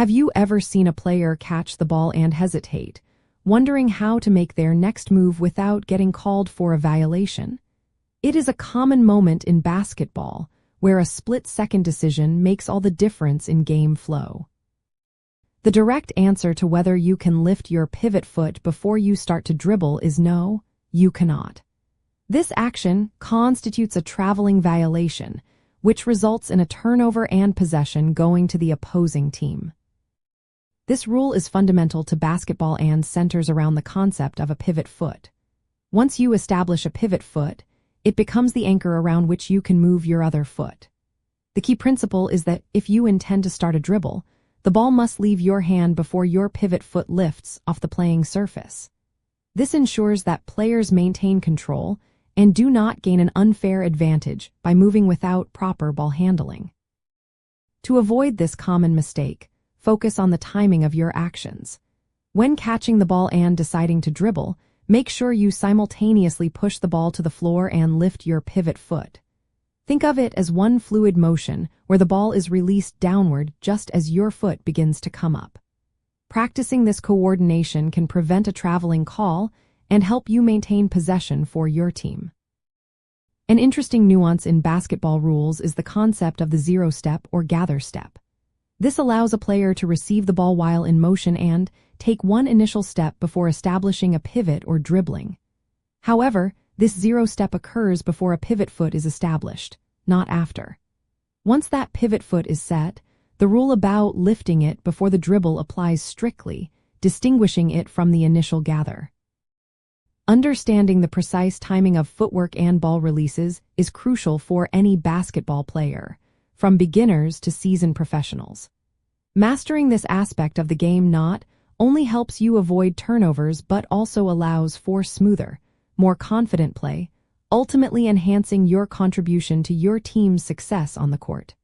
Have you ever seen a player catch the ball and hesitate, wondering how to make their next move without getting called for a violation? It is a common moment in basketball, where a split-second decision makes all the difference in game flow. The direct answer to whether you can lift your pivot foot before you start to dribble is no, you cannot. This action constitutes a traveling violation, which results in a turnover and possession going to the opposing team. This rule is fundamental to basketball and centers around the concept of a pivot foot. Once you establish a pivot foot, it becomes the anchor around which you can move your other foot. The key principle is that if you intend to start a dribble, the ball must leave your hand before your pivot foot lifts off the playing surface. This ensures that players maintain control and do not gain an unfair advantage by moving without proper ball handling. To avoid this common mistake, focus on the timing of your actions. When catching the ball and deciding to dribble, make sure you simultaneously push the ball to the floor and lift your pivot foot. Think of it as one fluid motion where the ball is released downward just as your foot begins to come up. Practicing this coordination can prevent a traveling call and help you maintain possession for your team. An interesting nuance in basketball rules is the concept of the zero step or gather step. This allows a player to receive the ball while in motion and take one initial step before establishing a pivot or dribbling. However, this zero step occurs before a pivot foot is established, not after. Once that pivot foot is set, the rule about lifting it before the dribble applies strictly, distinguishing it from the initial gather. Understanding the precise timing of footwork and ball releases is crucial for any basketball player, from beginners to seasoned professionals. Mastering this aspect of the game not only helps you avoid turnovers but also allows for smoother, more confident play, ultimately enhancing your contribution to your team's success on the court.